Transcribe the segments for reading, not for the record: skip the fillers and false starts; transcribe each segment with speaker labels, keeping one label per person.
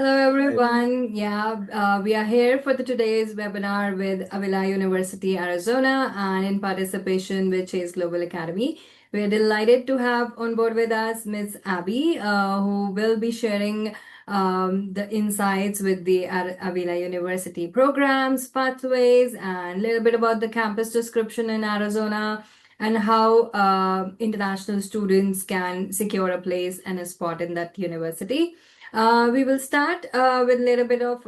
Speaker 1: Hello
Speaker 2: Hi.
Speaker 1: everyone. We are here for today's webinar with Avila University Arizona and in participation with Chase Global Academy. We're delighted to have on board with us Ms. Abby, who will be sharing the insights with the Avila University programs, pathways, and a little bit about the campus description in Arizona and how international students can secure a place and a spot in that university. We will start with a little bit of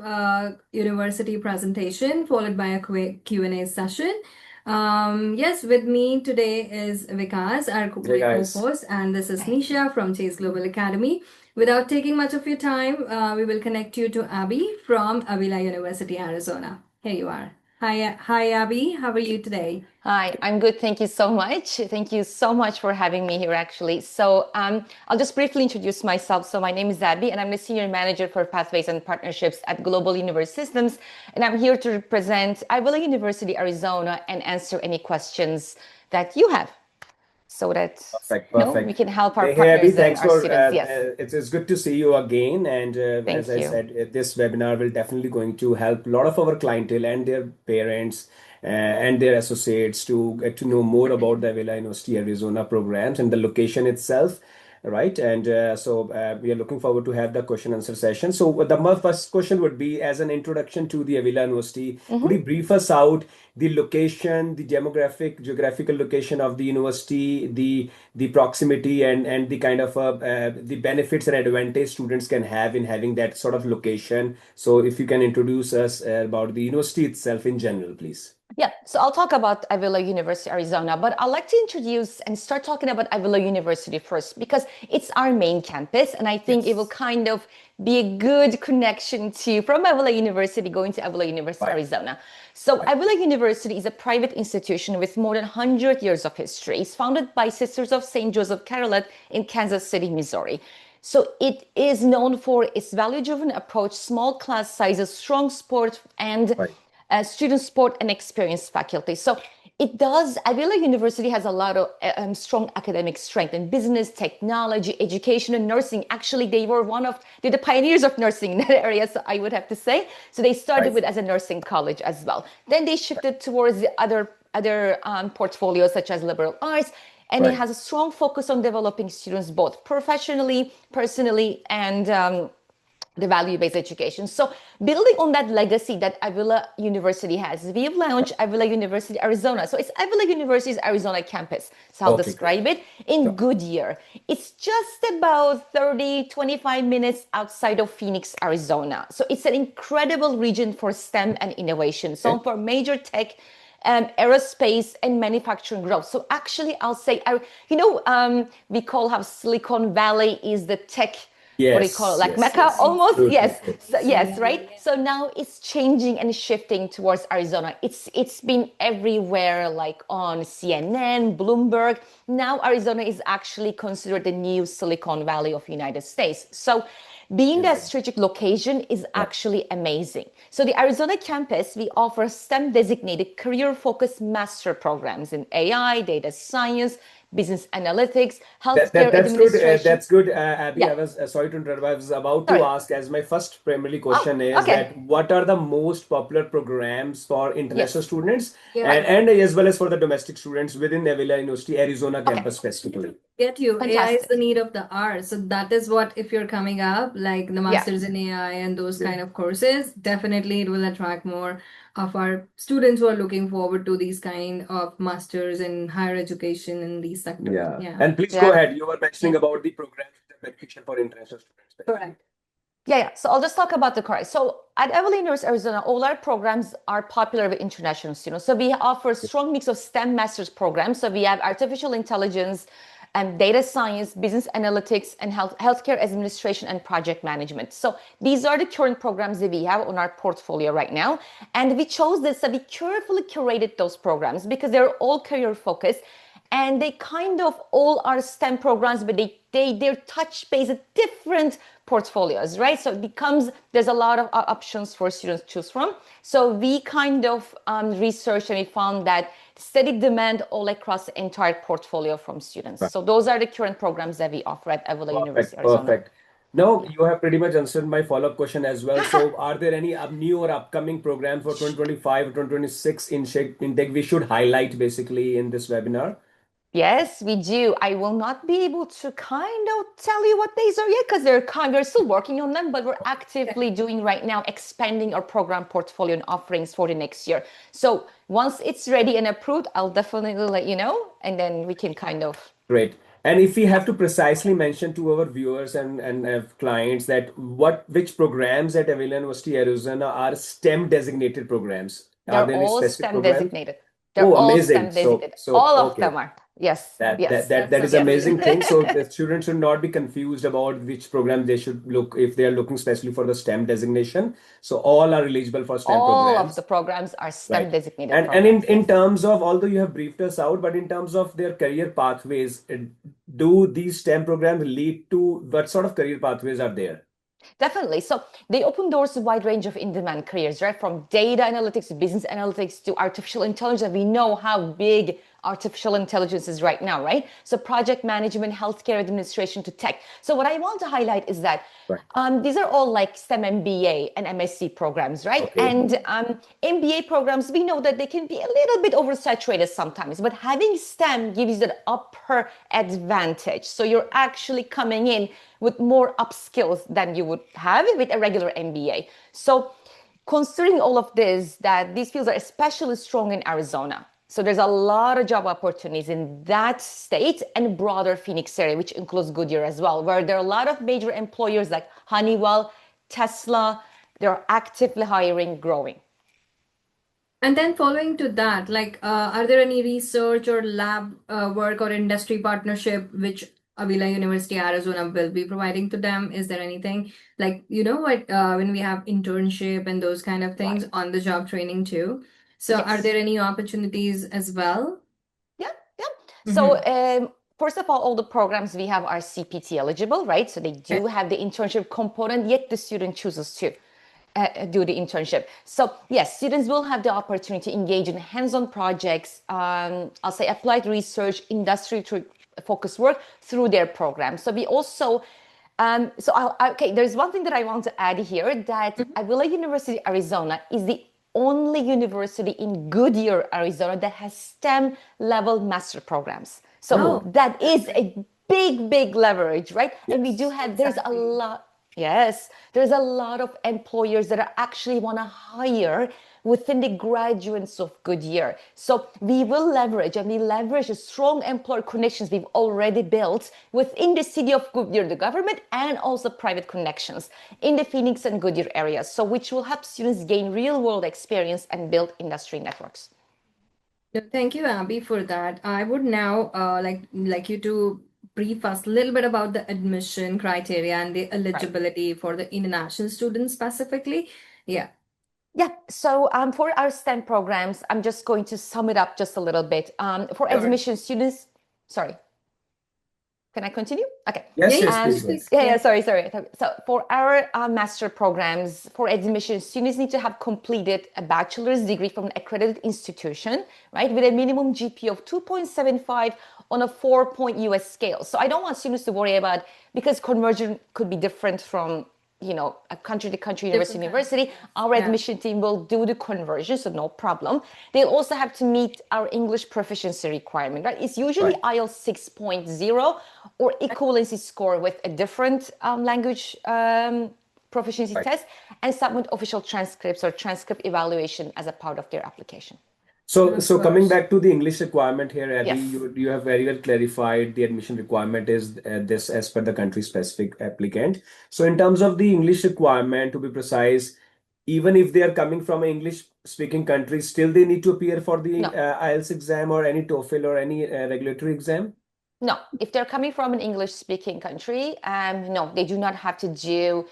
Speaker 1: university presentation, followed by a Q&A session. Yes, with me today is Vikas, our
Speaker 2: Hey
Speaker 1: my
Speaker 2: guys.
Speaker 1: co-host, and this is Nisha from Chase Global Academy. Without taking much of your time, we will connect you to Abby from Avila University, Arizona. Here you are. Hi, Abby. How are you today?
Speaker 3: Hi, I'm good. Thank you so much. Thank you so much for having me here, actually. I'll just briefly introduce myself. So, my name is Abby, and I'm the Senior Manager for Pathways and Partnerships at Global University Systems. And I'm here to represent Avila University, Arizona, and answer any questions that you have so that,
Speaker 2: Perfect,
Speaker 3: we
Speaker 2: perfect.
Speaker 3: can help our
Speaker 2: Hey Abby,
Speaker 3: partners and
Speaker 2: thanks
Speaker 3: our
Speaker 2: for
Speaker 3: students. Yes,
Speaker 2: it's good to see you again. And as
Speaker 3: thank
Speaker 2: I
Speaker 3: you.
Speaker 2: said, this webinar will definitely going to help a lot of our clientele and their parents and their associates to get to know more about the Avila University Arizona programs and the location itself. Right. And we are looking forward to have the question answer session. So my first question would be as an introduction to the Avila University, could you
Speaker 3: Mhm.
Speaker 2: brief us out the location, the geographical location of the university, the proximity and the kind of the benefits and advantage students can have in having that sort of location. So if you can introduce us about the university itself in general, please.
Speaker 3: Yeah, so I'll talk about Avila University, Arizona, but I'd like to introduce and start talking about Avila University first because it's our main campus, and I think it will
Speaker 2: Yes.
Speaker 3: kind of be a good connection to from Avila University going to Avila University,
Speaker 2: Right.
Speaker 3: Arizona. So
Speaker 2: Right.
Speaker 3: Avila University is a private institution with more than 100 years of history. It's founded by Sisters of St. Joseph Carolet in Kansas City, Missouri. So it is known for its value-driven approach, small class sizes, strong sport, and
Speaker 2: Right.
Speaker 3: student support and experienced faculty. So it does, Avila University has a lot of strong academic strength in business, technology, education, and nursing. Actually, they're the pioneers of nursing in that area, so I would have to say. So they started
Speaker 2: Right.
Speaker 3: with as a nursing college as well. Then they shifted towards the other portfolios such as liberal arts, and it
Speaker 2: Right.
Speaker 3: has a strong focus on developing students both professionally, personally, and the value-based education. So building on that legacy that Avila University has, we have launched Avila University Arizona. So it's Avila University's Arizona campus. So I'll
Speaker 2: Okay, great.
Speaker 3: describe it in
Speaker 2: Sure.
Speaker 3: Goodyear. It's just about 30, 25 minutes outside of Phoenix, Arizona. So it's an incredible region for STEM and innovation. So
Speaker 2: Okay.
Speaker 3: for major tech, aerospace and manufacturing growth. So actually, I'll say, we call how Silicon Valley is the tech, what do you call it,
Speaker 2: Yes,
Speaker 3: like
Speaker 2: yes,
Speaker 3: Mecca
Speaker 2: yes.
Speaker 3: almost?
Speaker 2: True, true,
Speaker 3: Yes.
Speaker 2: true.
Speaker 3: So, yes, right? So now it's changing and shifting towards Arizona. It's been everywhere, like on CNN, Bloomberg. Now Arizona is actually considered the new Silicon Valley of United States. So being that
Speaker 2: Right.
Speaker 3: strategic location is
Speaker 2: Right.
Speaker 3: actually amazing. So the Arizona campus, we offer STEM designated career focused master programs in AI, data science, business analytics, healthcare
Speaker 2: That's good.
Speaker 3: administration.
Speaker 2: That's good, Abby.
Speaker 3: Yeah,
Speaker 2: I was sorry to interrupt. I was about to
Speaker 3: sorry.
Speaker 2: ask, as my first primarily
Speaker 3: Oh,
Speaker 2: question is
Speaker 3: okay.
Speaker 2: that what are the most popular programs for international
Speaker 3: Yes.
Speaker 2: students
Speaker 1: Yeah.
Speaker 2: and as well as for the domestic students within Avila University Arizona
Speaker 3: Okay.
Speaker 2: campus specifically?
Speaker 1: Get you. AI is the
Speaker 3: Fantastic.
Speaker 1: need of the hour. So that is what, if you're coming up, like the
Speaker 3: Yeah.
Speaker 1: masters in AI and those
Speaker 2: Yeah.
Speaker 1: kind of courses, definitely it will attract more of our students who are looking forward to these kind of masters in higher education in these sectors.
Speaker 2: Yeah.
Speaker 1: Yeah.
Speaker 2: And please go
Speaker 3: Yeah.
Speaker 2: ahead. You were mentioning
Speaker 1: Yeah.
Speaker 2: about the programs that are beneficial for international students specifically.
Speaker 1: Correct.
Speaker 3: Yeah. So I'll just talk about the course. So at Avila University, Arizona, all our programs are popular with international students. So we offer a strong mix of STEM master's programs. So we have artificial intelligence and data science, business analytics, and healthcare administration and project management. So these are the current programs that we have on our portfolio right now. And we chose this, so we carefully curated those programs because they're all career focused. And they kind of all are STEM programs, but they're touch base at different portfolios, right? So it becomes there's a lot of options for students to choose from. So we kind of researched and we found that steady demand all across the entire portfolio from students.
Speaker 2: Right.
Speaker 3: So those are the current programs that we offer at Avila University,
Speaker 2: Perfect.
Speaker 3: Arizona.
Speaker 2: Perfect. No, you have pretty much answered my follow-up question as well. So, are there any new or upcoming programs for 2025 or 2026 intake we should highlight basically in this webinar?
Speaker 3: Yes, we do. I will not be able to kind of tell you what these are yet because we're still working on them, but we're actively doing right now expanding our program portfolio and offerings for the next year. So once it's ready and approved, I'll definitely let you know, and then we can kind of.
Speaker 2: Great. And if we have to precisely mention to our viewers and clients that which programs at Avila University Arizona are STEM designated programs? Are
Speaker 3: They're
Speaker 2: there any
Speaker 3: all
Speaker 2: specific
Speaker 3: STEM
Speaker 2: programs?
Speaker 3: designated. They're
Speaker 2: Oh,
Speaker 3: all
Speaker 2: amazing.
Speaker 3: STEM designated. All of them
Speaker 2: Okay.
Speaker 3: are. Yes,
Speaker 2: That that
Speaker 3: yes,
Speaker 2: that
Speaker 1: That's
Speaker 2: that is
Speaker 1: amazing.
Speaker 2: amazing thing. So the students should not be confused about which program they should look if they are looking specially for the STEM designation. So all are eligible for STEM
Speaker 3: all of
Speaker 2: programs.
Speaker 3: the programs are STEM
Speaker 2: Right.
Speaker 3: designated
Speaker 2: And
Speaker 3: programs.
Speaker 2: in
Speaker 3: Yes.
Speaker 2: terms of, although you have briefed us out, but in terms of their career pathways, do these STEM programs lead to what sort of career pathways are there?
Speaker 3: Definitely. So they open doors to a wide range of in-demand careers, right? From data analytics to business analytics to artificial intelligence. We know how big artificial intelligence is right now, right? So project management, healthcare administration to tech. So what I want to highlight is that
Speaker 2: Right.
Speaker 3: these are all like STEM MBA and MSc programs, right?
Speaker 2: Okay.
Speaker 3: And MBA programs, we know that they can be a little bit oversaturated sometimes, but having STEM gives you that upper advantage. So you're actually coming in with more upskills than you would have with a regular MBA. So considering all of this, that these fields are especially strong in Arizona. So there's a lot of job opportunities in that state and broader Phoenix area, which includes Goodyear as well, where there are a lot of major employers like Honeywell, Tesla. They're actively hiring, growing.
Speaker 1: And then following to that, like, are there any research or lab work or industry partnership which Avila University Arizona will be providing to them? Is there anything like, what, when we have internship and those kind of things
Speaker 3: Right.
Speaker 1: on the job training too? So are
Speaker 3: Yes.
Speaker 1: there any opportunities as well?
Speaker 3: Yeah, yeah. So first of all the programs we have are CPT eligible, right? So they do have the internship component, yet the student chooses to do the internship. So yes, students will have the opportunity to engage in hands-on projects, I'll say applied research, industry focused work through their program. So we also, okay, there's one thing that I want to add here that Avila University Arizona is the only university in Goodyear, Arizona that has STEM level master programs. So
Speaker 1: Oh,
Speaker 3: that is a big leverage, right? And we do
Speaker 2: Yes.
Speaker 3: have, there's a
Speaker 1: exactly.
Speaker 3: lot. Yes, there's a lot of employers that are actually want to hire within the graduates of Goodyear. So we will leverage and we leverage the strong employer connections we've already built within the city of Goodyear, the government, and also private connections in the Phoenix and Goodyear areas. So which will help students gain real world experience and build industry networks.
Speaker 1: Thank you, Abby, for that. I would now like you to brief us a little bit about the admission criteria and the
Speaker 3: Right.
Speaker 1: eligibility for the international students specifically. Yeah.
Speaker 3: Yeah, so for our STEM programs, I'm just going to sum it up just a little bit. For
Speaker 1: Sure.
Speaker 3: admission students, sorry, can I continue? Okay.
Speaker 2: Yes,
Speaker 1: Yeah,
Speaker 2: yes,
Speaker 1: yeah,
Speaker 2: please go.
Speaker 1: please.
Speaker 3: Yeah,
Speaker 1: Yeah.
Speaker 3: sorry. So for our master programs, for admission, students need to have completed a bachelor's degree from an accredited institution, right, with a minimum GPA of 2.75 on a 4-point US scale. So I don't want students to worry about, because conversion could be different from a country to country, university to
Speaker 1: Different
Speaker 3: university.
Speaker 1: countries.
Speaker 3: Our
Speaker 1: Yeah.
Speaker 3: admission team will do the conversion, so no problem. They'll also have to meet our English proficiency requirement, right? It's usually
Speaker 2: Right.
Speaker 3: IELTS 6.0 or equivalency score with a different language proficiency
Speaker 2: Right.
Speaker 3: test, and submit official transcripts or transcript evaluation as a part of their application.
Speaker 2: So,
Speaker 1: Of
Speaker 2: so coming
Speaker 1: course.
Speaker 2: back to the English requirement here, Abby,
Speaker 3: Yes.
Speaker 2: you have very well clarified the admission requirement is this as per the country specific applicant. So, in terms of the English requirement, to be precise, even if they are coming from an English speaking country, still they need to appear for the
Speaker 3: No.
Speaker 2: IELTS exam or any TOEFL or any regulatory exam?
Speaker 3: No, if they're coming from an English-speaking country, no, they do not have to do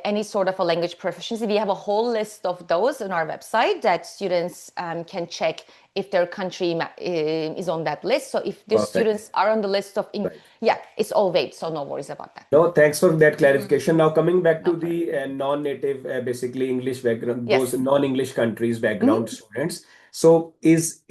Speaker 3: any sort of a language proficiency. We have a whole list of those on our website that students can check if their country is on that list. So if the
Speaker 2: Perfect.
Speaker 3: students are on the list of,
Speaker 2: Right.
Speaker 3: yeah, it's all waived, so no worries about that.
Speaker 2: No, thanks for that clarification. Now, coming back
Speaker 3: No
Speaker 2: to the non-native, basically English background, those
Speaker 3: Yes.
Speaker 2: non-English countries background students. So, is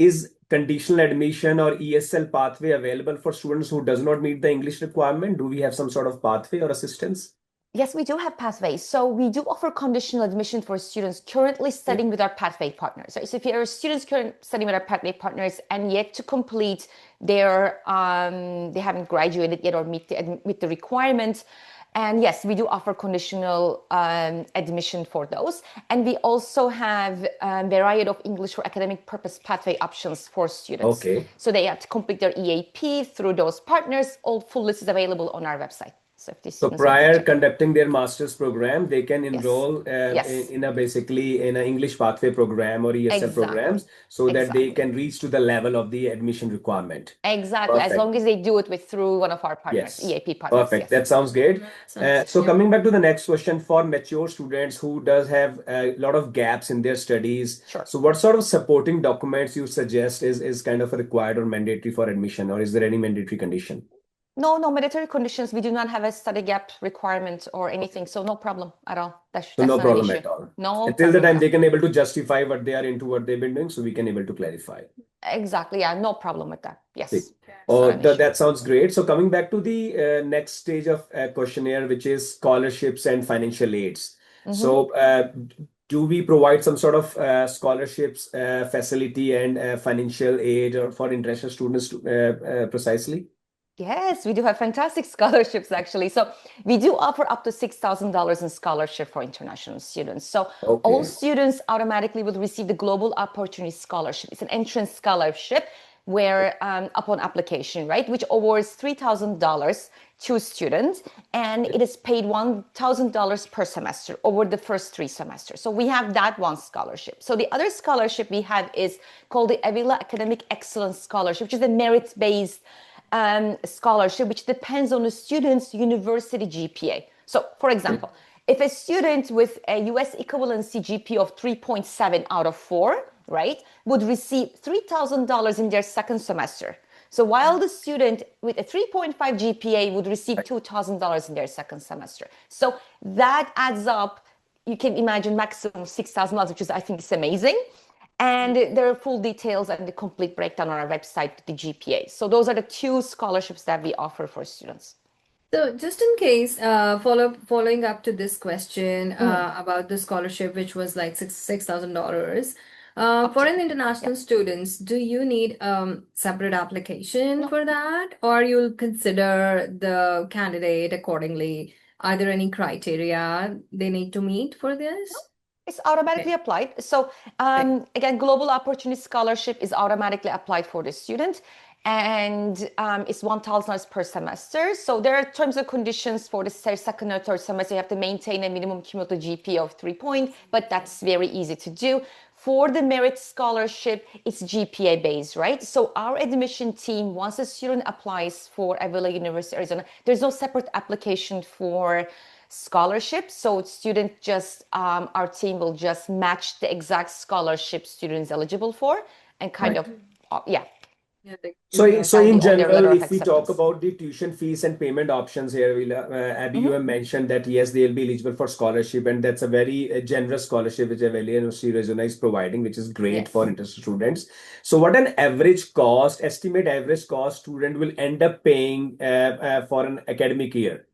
Speaker 2: conditional admission or ESL pathway available for students who does not meet the English requirement? Do we have some sort of pathway or assistance?
Speaker 3: Yes, we do have pathways. So we do offer conditional admission for students currently studying with our pathway partners. Right? So if you're students currently studying with our pathway partners and yet to complete their, they haven't graduated yet or meet the requirements. And yes, we do offer conditional admission for those. And we also have a variety of English for academic purpose pathway options for students.
Speaker 2: Okay.
Speaker 3: So they have to complete their EAP through those partners. All full list is available on our website. So if these
Speaker 2: So
Speaker 3: students want to
Speaker 2: prior
Speaker 3: check.
Speaker 2: conducting their master's program, they can
Speaker 3: Yes.
Speaker 2: enroll
Speaker 3: Yes.
Speaker 2: in a basically in an English pathway program or ESL
Speaker 3: Exactly.
Speaker 2: programs so that they
Speaker 3: Exactly.
Speaker 2: can reach to the level of the admission requirement.
Speaker 3: Exactly. As
Speaker 2: Perfect.
Speaker 3: long as they do it through one of our partners,
Speaker 2: Yes.
Speaker 3: EAP partners.
Speaker 2: Perfect.
Speaker 3: Yes.
Speaker 2: That sounds great. So coming back to the next question, for mature students who does have a lot of gaps in their studies,
Speaker 3: Sure.
Speaker 2: so what sort of supporting documents you suggest is kind of required or mandatory for admission, or is there any mandatory condition?
Speaker 3: No mandatory conditions. We do not have a study gap requirement or anything. So no problem at all.
Speaker 2: So
Speaker 3: That's
Speaker 2: no
Speaker 3: not an
Speaker 2: problem
Speaker 3: issue.
Speaker 2: at all.
Speaker 3: No
Speaker 2: Until the
Speaker 3: problem
Speaker 2: time
Speaker 3: at
Speaker 2: they
Speaker 3: all.
Speaker 2: can able to justify what they are into, what they've been doing, so we can able to clarify.
Speaker 3: Exactly. Yeah, no problem with that. Yes.
Speaker 2: Okay.
Speaker 3: It's
Speaker 2: Oh,
Speaker 3: not an issue.
Speaker 2: that sounds great. So coming back to the next stage of questionnaire, which is scholarships and financial aids. So do we provide some sort of scholarships, facility and financial aid or for interested students precisely?
Speaker 3: Yes, we do have fantastic scholarships actually. So we do offer up to $6,000 in scholarship for international students. So all
Speaker 2: Okay.
Speaker 3: students automatically will receive the Global Opportunity Scholarship. It's an entrance scholarship where upon application, right, which awards $3,000 to students, and it is paid $1,000 per semester over the first 3 semesters. So we have that one scholarship. So the other scholarship we have is called the Avila Academic Excellence Scholarship, which is a merit-based scholarship, which depends on the student's university GPA. So, for example, if a student with a US equivalency GPA of 3.7 out of 4, right, would receive $3,000 in their second semester. So while the student with a 3.5 GPA would receive $2,000 in their second semester. So that adds up, you can imagine maximum $6,000, which is, I think, is amazing. And there are full details and the complete breakdown on our website, the GPA. So those are the 2 scholarships that we offer for students.
Speaker 1: So just in case, following up to this question about the scholarship, which was like $6,000, for an international students, do you need separate application for that, or you'll consider the candidate accordingly? Are there any criteria they need to meet for this?
Speaker 3: It's automatically applied. So again, Global Opportunity Scholarship is automatically applied for the student, and it's $1,000 per semester. So there are terms and conditions for the second or third semester. You have to maintain a minimum cumulative GPA of 3 points, but that's very easy to do. For the merit scholarship, it's GPA based, right? So our admission team, once a student applies for Avila University Arizona, there's no separate application for scholarship. So student just our team will just match the exact scholarship students eligible for and kind of yeah.
Speaker 2: So in
Speaker 3: on their
Speaker 2: general,
Speaker 3: letter of
Speaker 2: if we talk
Speaker 3: acceptance.
Speaker 2: about the tuition fees and payment options here, Abby, you have mentioned that yes, they'll be eligible for scholarship, and that's a very generous scholarship which Avila University Arizona is providing, which is great for interested students. So what an average cost, estimate average cost student will end up paying for an academic year?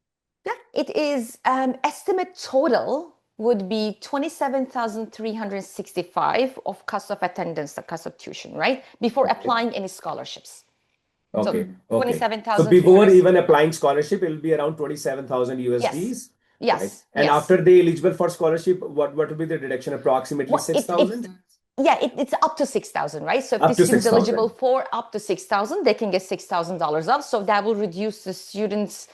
Speaker 3: Yeah, it is estimate total would be 27,365 of cost of attendance, the cost of tuition, right? Before applying any scholarships.
Speaker 2: Okay.
Speaker 3: So
Speaker 2: Okay. So
Speaker 3: 27,000.
Speaker 2: before even applying scholarship, it will be around 27,000 USDs.
Speaker 3: Yes.
Speaker 2: Right? And after they eligible for scholarship, what will be the deduction? Approximately 6,000?
Speaker 3: Yeah, it's up to 6,000, right? So if
Speaker 2: Up
Speaker 3: the
Speaker 2: to
Speaker 3: student's
Speaker 2: 6,000.
Speaker 3: eligible for up to 6,000, they can get $6,000 off. So that will reduce the student's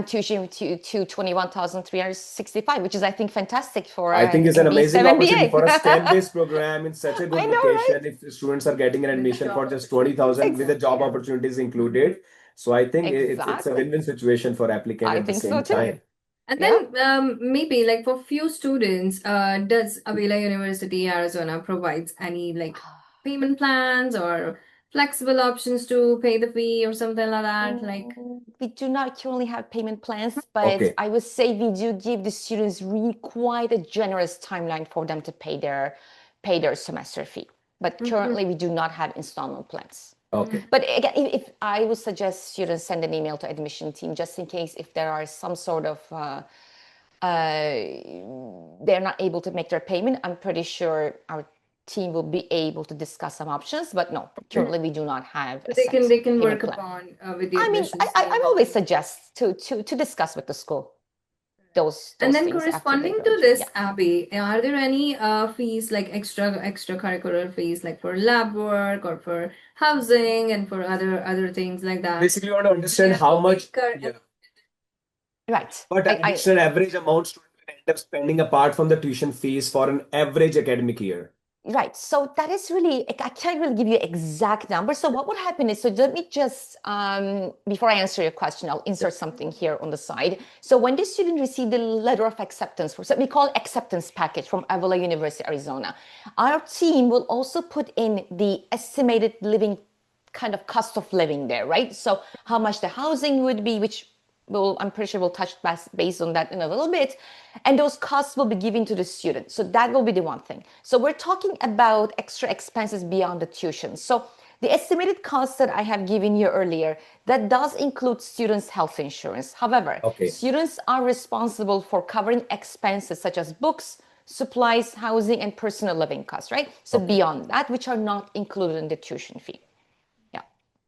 Speaker 3: tuition to 21,365, which is, I think, fantastic for
Speaker 2: I think it's an amazing
Speaker 3: B7
Speaker 2: opportunity
Speaker 3: BA.
Speaker 2: for a STEM-based program in such a good
Speaker 3: I know,
Speaker 2: location.
Speaker 3: right?
Speaker 2: If students are getting an admission for just 20,000 with the job opportunities included. So I think it's a
Speaker 3: Exactly.
Speaker 2: win-win situation for applicant
Speaker 3: I
Speaker 2: at the
Speaker 3: think so
Speaker 2: same
Speaker 3: too.
Speaker 2: time.
Speaker 1: And then maybe like for few students, does Avila University Arizona provides any like payment plans or flexible options to pay the fee or something like that? Like
Speaker 3: We do not currently have payment plans, but
Speaker 2: Okay.
Speaker 3: I would say we do give the students really quite a generous timeline for them to pay their semester fee. But currently we do not have installment plans.
Speaker 2: Okay.
Speaker 3: But again, if I would suggest students send an email to admission team just in case if there are some sort of they're not able to make their payment, I'm pretty sure our team will be able to discuss some options. But no, currently we do not have a
Speaker 1: They
Speaker 3: set
Speaker 1: can
Speaker 3: payment
Speaker 1: work
Speaker 3: plan.
Speaker 1: upon with the
Speaker 3: I mean,
Speaker 1: admissions
Speaker 3: I
Speaker 1: team.
Speaker 3: always suggest to discuss with the school those
Speaker 1: And then
Speaker 3: things after they
Speaker 1: corresponding to
Speaker 3: graduate.
Speaker 1: this, Abby, are there any fees like extracurricular fees like for lab work or for housing and for other things like that?
Speaker 2: Basically, you want to understand
Speaker 1: There
Speaker 2: how
Speaker 1: will be
Speaker 2: much,
Speaker 1: cur-
Speaker 3: Right.
Speaker 2: what additional average amount students will end up spending apart from the tuition fees for an average academic year.
Speaker 3: Right. So that is really, I can't really give you exact numbers. So what would happen is, so let me just, before I answer your question, I'll insert something here on the side. So when the student received the letter of acceptance, for so we call acceptance package from Avila University, Arizona, our team will also put in the estimated living kind of cost of living there, right? So how much the housing would be, which I'm pretty sure we'll touch base on that in a little bit. And those costs will be given to the student. So that will be the one thing. So we're talking about extra expenses beyond the tuition. So the estimated cost that I have given you earlier, that does include students' health insurance. However,
Speaker 2: Okay.
Speaker 3: students are responsible for covering expenses such as books, supplies, housing, and personal living costs, right? So beyond that, which are not included in the tuition fee.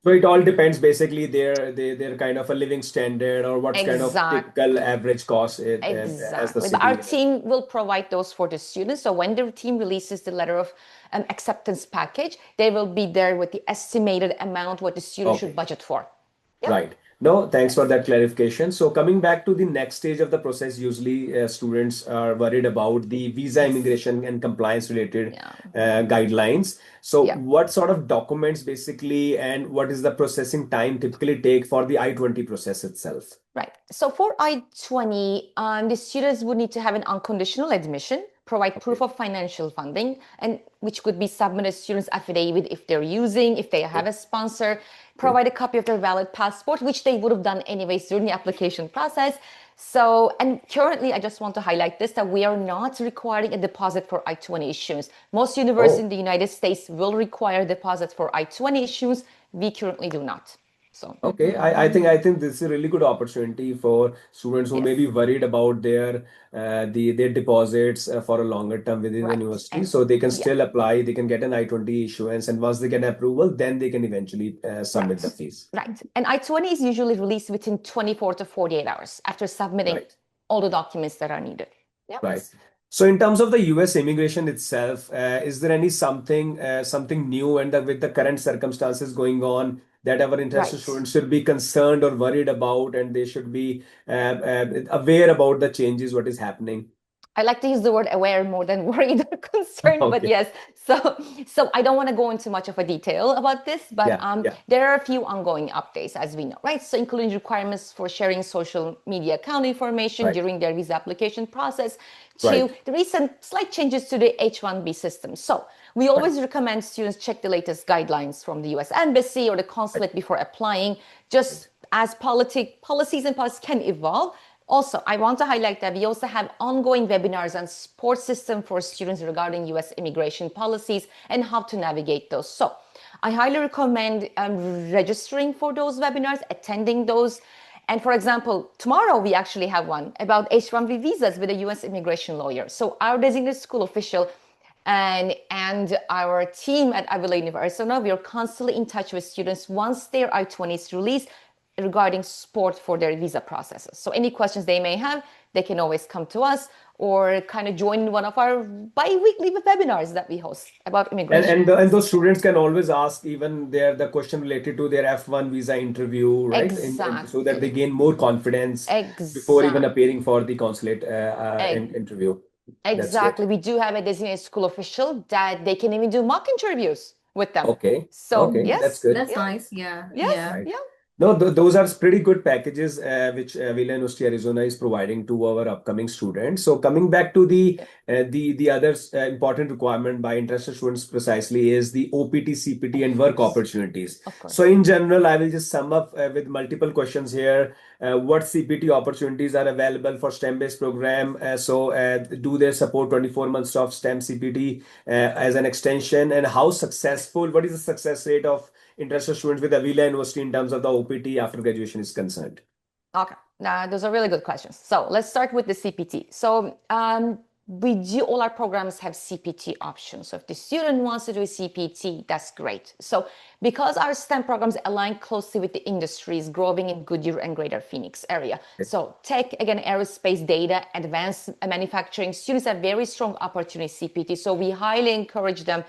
Speaker 2: So it all depends basically their kind of a living standard or what's kind of typical
Speaker 3: Exactly.
Speaker 2: average cost as the
Speaker 3: Exactly. But our
Speaker 2: city.
Speaker 3: team will provide those for the students. So when the team releases the letter of acceptance package, they will be there with the estimated amount what the student should
Speaker 2: Okay.
Speaker 3: budget for. Yeah.
Speaker 2: Right. No, thanks for that clarification. So coming back to the next stage of the process, usually students are worried about the visa immigration and compliance related
Speaker 3: Yeah.
Speaker 2: guidelines. So
Speaker 3: Yeah.
Speaker 2: what sort of documents basically and what is the processing time typically take for the I-20 process itself?
Speaker 3: Right. So for I-20, the students would need to have an unconditional admission, provide proof of financial funding, and which could be submitted students' affidavit if they're using, if they have a sponsor, provide a copy of their valid passport, which they would have done anyways during the application process. So, and currently, I just want to highlight this, that we are not requiring a deposit for I-20 issues. Most universities in the United States will require deposits for I-20 issues. We currently do not. So,
Speaker 2: Okay, I think this is a really good opportunity for students who may
Speaker 3: yes.
Speaker 2: be worried about their deposits for a longer term within the
Speaker 3: Right.
Speaker 2: university.
Speaker 3: And
Speaker 2: So they can
Speaker 3: yeah,
Speaker 2: still apply, they can get an I-20 issuance, and once they get approval, then they can eventually submit the
Speaker 3: right.
Speaker 2: fees.
Speaker 3: Right. And I-20 is usually released within 24 to 48 hours after submitting
Speaker 2: Right.
Speaker 3: all the documents that are needed. Yeah.
Speaker 2: Right. So in terms of the US immigration itself, is there any something new and with the current circumstances going on that our interested
Speaker 3: Right.
Speaker 2: students should be concerned or worried about, and they should be aware about the changes, what is happening?
Speaker 3: I like to use the word aware more than worried or concerned, but
Speaker 2: Okay.
Speaker 3: yes. So I don't want to go into much of a detail about this, but
Speaker 2: Yeah.
Speaker 3: there are a few ongoing updates, as we know, right? So including requirements for sharing social media account information
Speaker 2: Right.
Speaker 3: during their visa application process, to
Speaker 2: Right.
Speaker 3: the recent slight changes to the H-1B system. So we always recommend students check the latest guidelines from the U.S. Embassy or the consulate before applying, just as policies and policies can evolve. Also, I want to highlight that we also have ongoing webinars on support system for students regarding U.S. immigration policies and how to navigate those. So I highly recommend registering for those webinars, attending those. And for example, tomorrow we actually have one about H-1B visas with a U.S. immigration lawyer. So our designated school official and our team at Avila University Arizona, we are constantly in touch with students once their I-20 is released regarding support for their visa processes. So any questions they may have, they can always come to us or kind of join one of our bi-weekly webinars that we host about immigration.
Speaker 2: And those students can always ask even the question related to their F1 visa interview, right? So that they
Speaker 3: Exactly.
Speaker 2: gain more confidence before even
Speaker 3: Exactly.
Speaker 2: appearing for the consulate interview. That's great.
Speaker 3: Exactly. We do have a designated school official that they can even do mock interviews with them.
Speaker 2: Okay.
Speaker 3: So
Speaker 2: Okay, that's
Speaker 3: yes,
Speaker 2: good.
Speaker 1: That's
Speaker 3: yeah,
Speaker 1: nice. Yeah.
Speaker 3: yes,
Speaker 1: Yeah.
Speaker 2: Right.
Speaker 3: yeah.
Speaker 2: No, those are pretty good packages which Avila University Arizona is providing to our upcoming students. So coming back to the other important requirement by interested students precisely is the OPT, CPT, and
Speaker 3: Of
Speaker 2: work
Speaker 3: course.
Speaker 2: opportunities.
Speaker 3: Of course.
Speaker 2: So in general, I will just sum up with multiple questions here. What CPT opportunities are available for STEM-based program? Do they support 24 months of STEM CPT as an extension? And how successful? What is the success rate of interested students with Avila University in terms of the OPT after graduation is concerned?
Speaker 3: Okay. Those are really good questions. So let's start with the CPT. So all our programs have CPT options. So if the student wants to do a CPT, that's great. So because our STEM programs align closely with the industries growing in Goodyear and Greater Phoenix area. So tech, again, aerospace, data, advanced manufacturing, students have very strong opportunity CPT. So we highly encourage them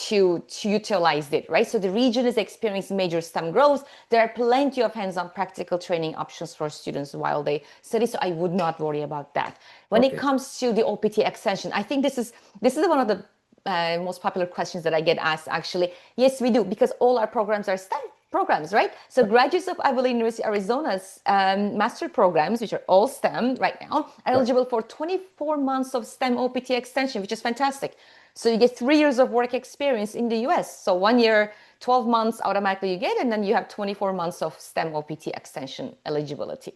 Speaker 3: to utilize it, right? So the region is experiencing major STEM growth. There are plenty of hands-on practical training options for students while they study, so I would not worry about that. When it comes to the OPT extension, I think this is one of the most popular questions that I get asked, actually. Yes, we do, because all our programs are STEM programs, right? So graduates of Avila University Arizona's master programs, which are all STEM right now, are eligible for 24 months of STEM OPT extension, which is fantastic. So you get 3 years of work experience in the US. So 1 year, 12 months automatically you get, and then you have 24 months of STEM OPT extension eligibility.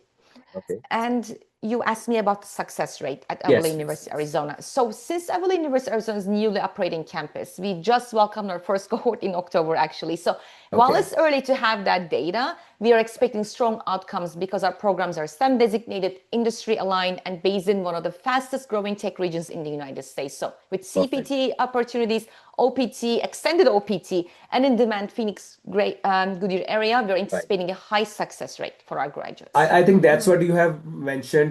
Speaker 3: And you asked me about the success rate at Avila University Arizona. So since Avila University Arizona's newly operating campus, we just welcomed our first cohort in October, actually. So while it's early to have that data, we are expecting strong outcomes because our programs are STEM designated, industry aligned, and based in one of the fastest growing tech regions in the United States. So with CPT opportunities, OPT, extended OPT, and in demand Phoenix, Goodyear area, we're anticipating a high success rate for our graduates.
Speaker 2: I think that's what you have mentioned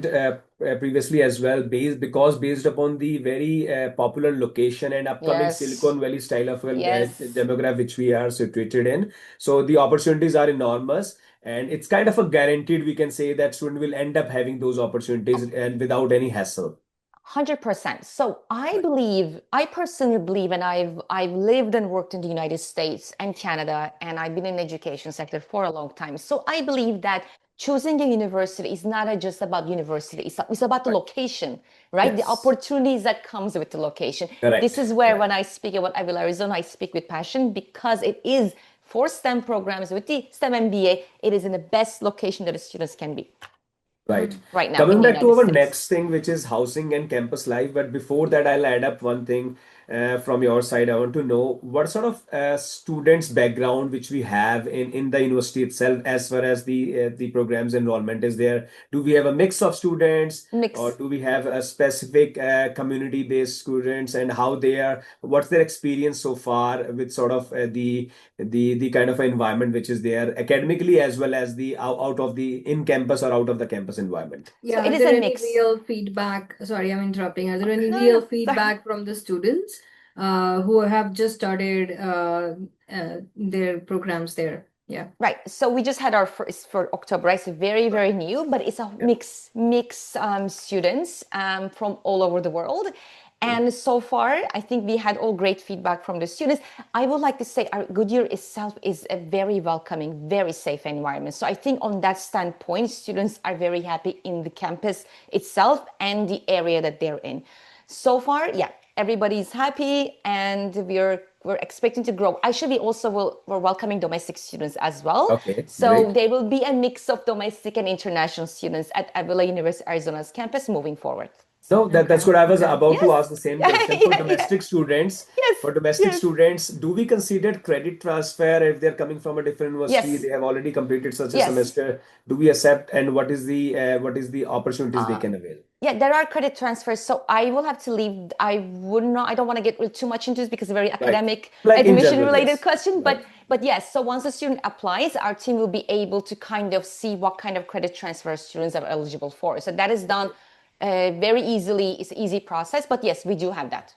Speaker 2: previously as well, based upon the very popular location and upcoming Silicon Valley style of demographic which we are situated in. So the opportunities are enormous, and it's kind of a guaranteed, we can say, that student will end up having those opportunities and without any hassle.
Speaker 3: 100%. So I personally believe, and I've lived and worked in the United States and Canada, and I've been in the education sector for a long time. So I believe that choosing a university is not just about university. It's about the location, right? The opportunities that comes with the location. This is where when I speak about Avila, Arizona, I speak with passion, because it is for STEM programs with the STEM MBA. It is in the best location that the students can be. Right now.
Speaker 2: Coming back to our next thing, which is housing and campus life. But before that, I'll add up one thing from your side. I want to know what sort of students' background which we have in the university itself, as far as the program's enrollment is there. Do we have a mix of students, or do we have a specific community-based students, and how they are? What's their experience so far with sort of the kind of environment which is there academically, as well as the out of the in-campus or out of the campus environment?
Speaker 1: Yeah, so are there any real feedback? Sorry, I'm interrupting. Are there any real feedback from the students who have just started their programs there? Yeah.
Speaker 3: Right. So we just had our first for October, right? So very, very new, but it's a mix students from all over the world. And so far, I think we had all great feedback from the students. I would like to say our Goodyear itself is a very welcoming, very safe environment. So I think on that standpoint, students are very happy in the campus itself and the area that they're in. So far, yeah, everybody's happy, and we're expecting to grow. Actually, we're welcoming domestic students as well. So there will be a mix of domestic and international students at Avila University Arizona's campus moving forward.
Speaker 2: So that's what I was about to ask, the same question. For domestic students, students, do we consider credit transfer if they're coming from a different university? They have already completed such a semester. Do we accept, and what is the opportunities they can avail?
Speaker 3: Yeah, there are credit transfers. So I will have to leave. I don't want to get too much into this because it's a very academic, admission-related question. But yes, so once a student applies, our team will be able to kind of see what kind of credit transfer students are eligible for. So that is done very easily. It's an easy process, but yes, we do have that.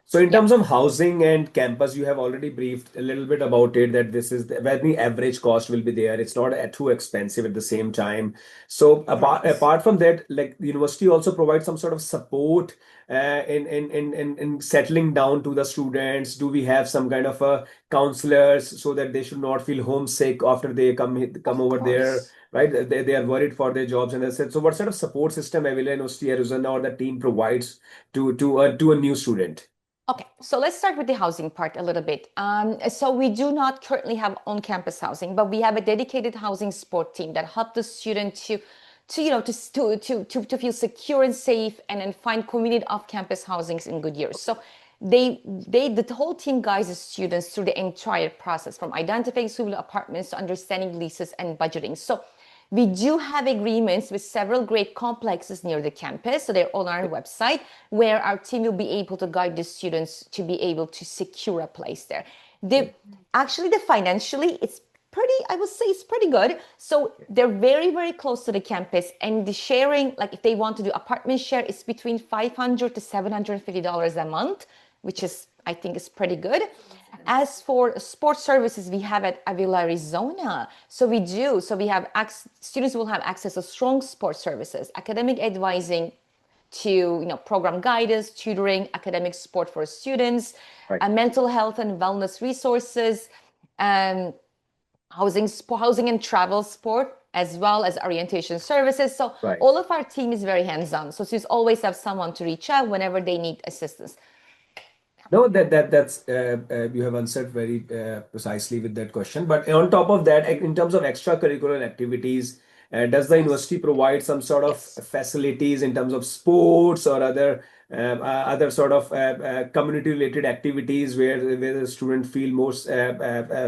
Speaker 2: So in terms of housing and campus, you have already briefed a little bit about it, that this is where the average cost will be there. It's not too expensive at the same time. So apart from that, like the university also provides some sort of support in settling down to the students. Do we have some kind of counselors so that they should not feel homesick after they come over there? Right, they are worried for their jobs, and I said, so what sort of support system Avila University Arizona or the team provides to a new student?
Speaker 3: Okay, so let's start with the housing part a little bit. So we do not currently have on-campus housing, but we have a dedicated housing support team that help the student to feel secure and safe, and then find convenient off-campus housings in Goodyear. So the whole team guides the students through the entire process, from identifying suitable apartments to understanding leases and budgeting. So We do have agreements with several great complexes near the campus, so they're on our website, where our team will be able to guide the students to be able to secure a place there. Actually, financially, it's pretty, I would say it's pretty good. So they're very, very close to the campus, and the sharing, like if they want to do apartment share, it's between $500 to $750 a month, which is, I think, is pretty good. As for sports services, we have at Avila, Arizona. So we do. So we have students will have access to strong sports services, academic advising, to program guidance, tutoring, academic support for students, mental health and wellness resources, housing and travel support, as well as orientation services. So all of our team is very hands-on. So students always have someone to reach out whenever they need assistance.
Speaker 2: No, that's you have answered very precisely with that question. But on top of that, in terms of extracurricular activities, does the university provide some sort of facilities in terms of sports or other sort of community-related activities where the students feel more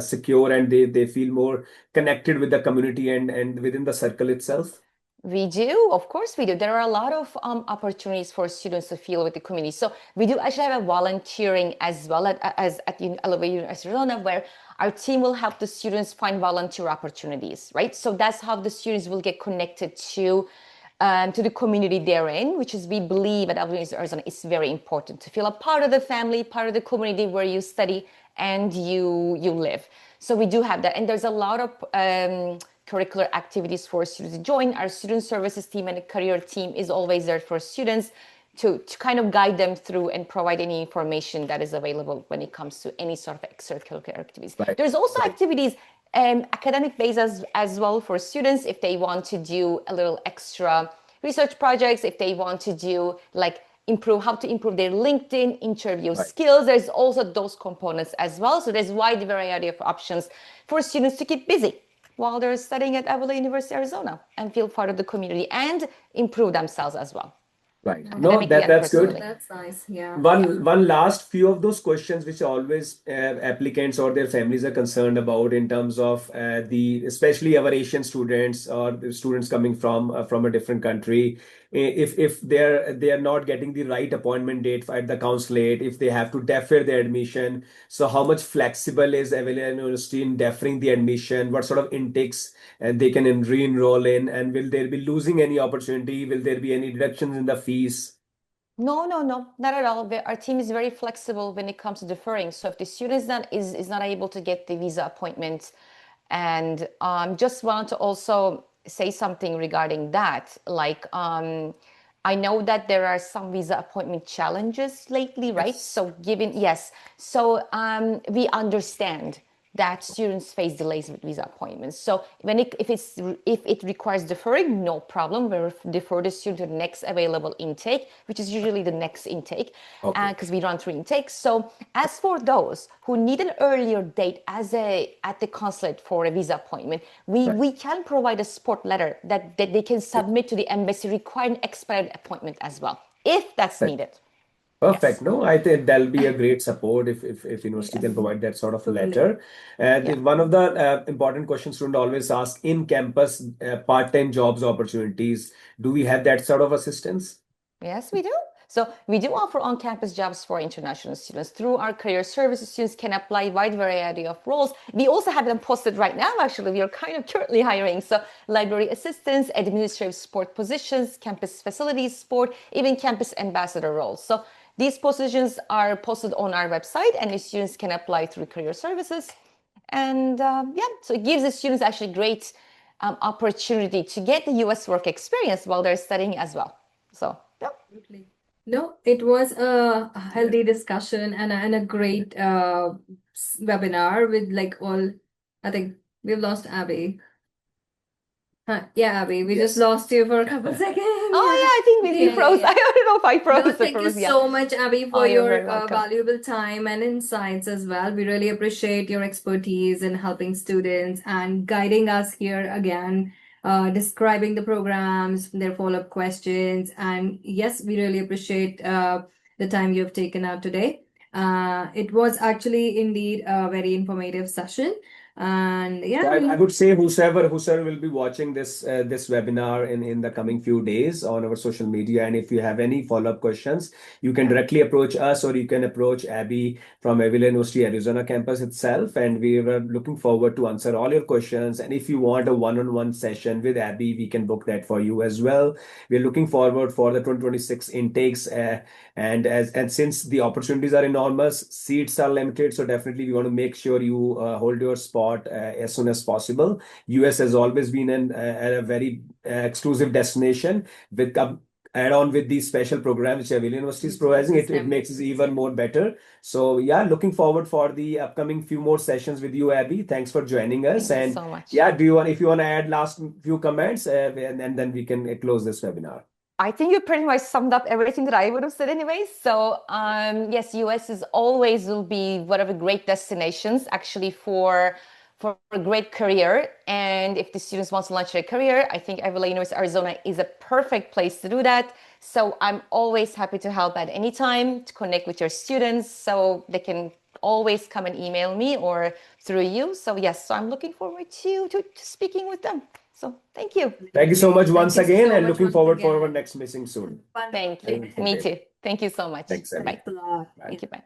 Speaker 2: secure and they feel more connected with the community and within the circle itself?
Speaker 3: We do, of course we do. There are a lot of opportunities for students to feel with the community. So we do actually have a volunteering as well at Avila University Arizona, where our team will help the students find volunteer opportunities, right? So that's how the students will get connected to the community they're in, which is, we believe at Avila University Arizona, it's very important to feel a part of the family, part of the community where you study and you live. So we do have that, and there's a lot of curricular activities for students to join. Our student services team and the career team is always there for students to kind of guide them through and provide any information that is available when it comes to any sort of extracurricular activities. There's also activities, academic based as well, for students if they want to do a little extra research projects, if they want to do like how to improve their LinkedIn interview skills. There's also those components as well. So there's a wide variety of options for students to keep busy while they're studying at Avila University Arizona and feel part of the community and improve themselves as well.
Speaker 2: Right. No, that's good.
Speaker 1: That's nice. Yeah.
Speaker 2: One last few of those questions which always applicants or their families are concerned about in terms of especially our Asian students or the students coming from a different country. If they are not getting the right appointment date at the consulate, if they have to defer their admission, so how much flexible is Avila University in deferring the admission? What sort of intakes they can re-enroll in, and will they be losing any opportunity? Will there be any deductions in the fees?
Speaker 3: No, not at all. Our team is very flexible when it comes to deferring. So if the student is not able to get the visa appointment, and just want to also say something regarding that, like I know that there are some visa appointment challenges lately, right? So we understand that students face delays with visa appointments. So if it requires deferring, no problem. We'll defer the student to the next available intake, which is usually the next intake, because we run 3 intakes. So as for those who need an earlier date at the consulate for a visa appointment, we can provide a support letter that they can submit to the embassy requiring expedited appointment as well, if that's needed.
Speaker 2: Perfect. Yes. No, I think that'll be a great support if university can provide that sort of a letter. One of the important questions students always ask, in campus part-time jobs opportunities, do we have that sort of assistance?
Speaker 3: Yes, we do. So we do offer on-campus jobs for international students. Through our career services, students can apply a wide variety of roles. We also have them posted right now. Actually, we are kind of currently hiring. So library assistants, administrative support positions, campus facilities support, even campus ambassador roles. So these positions are posted on our website, and the students can apply through career services. And so it gives the students actually great opportunity to get the US work experience while they're studying as well. So, yeah.
Speaker 1: Absolutely. No, it was a healthy discussion and a great webinar with I think we've lost Abby. Yeah, Abby, we just lost you for a couple seconds.
Speaker 3: Oh, yeah, I think we froze. I don't know if I froze.
Speaker 1: No, thank you so much, Abby, for your
Speaker 3: welcome.
Speaker 1: valuable time and insights as well. We really appreciate your expertise in helping students and guiding us here again, describing the programs, their follow-up questions. And yes, we really appreciate the time you've taken out today. It was actually indeed a very informative session. And
Speaker 2: So
Speaker 1: yeah,
Speaker 2: I would say whosoever will be watching this webinar in the coming few days on our social media, and if you have any follow-up questions, you can directly approach us, or you can approach Abby from Avila University Arizona campus itself, and we were looking forward to answer all your questions. And if you want a one-on-one session with Abby, we can book that for you as well. We're looking forward for the 2026 intakes, and since the opportunities are enormous, seats are limited, so definitely we want to make sure you hold your spot as soon as possible. US has always been a very exclusive destination. With add on with these special programs which Avila University is providing, it makes it even more better. So yeah, looking forward for the upcoming few more sessions with you, Abby. Thanks for joining us.
Speaker 3: Thank you
Speaker 2: And
Speaker 3: so much.
Speaker 2: yeah, if you want to add last few comments, and then we can close this webinar.
Speaker 3: I think you pretty much summed up everything that I would have said anyway. So yes, US is always will be one of the great destinations actually for a great career. And if the students want to launch their career, I think Avila University Arizona is a perfect place to do that. So I'm always happy to help at any time to connect with your students, so they can always come and email me or through you. So yes, so I'm looking forward to speaking with them. So thank you.
Speaker 2: Thank you so much once
Speaker 1: Thank you
Speaker 2: again,
Speaker 1: so
Speaker 2: and
Speaker 1: much
Speaker 2: looking
Speaker 1: once
Speaker 2: forward for
Speaker 1: again.
Speaker 2: our next meeting soon.
Speaker 1: Wonderful.
Speaker 3: Thank you. Me too. Thank you so much.
Speaker 2: Thanks, Abby.
Speaker 3: Bye.
Speaker 1: Thanks a lot.
Speaker 2: Bye.
Speaker 3: Thank you. Bye.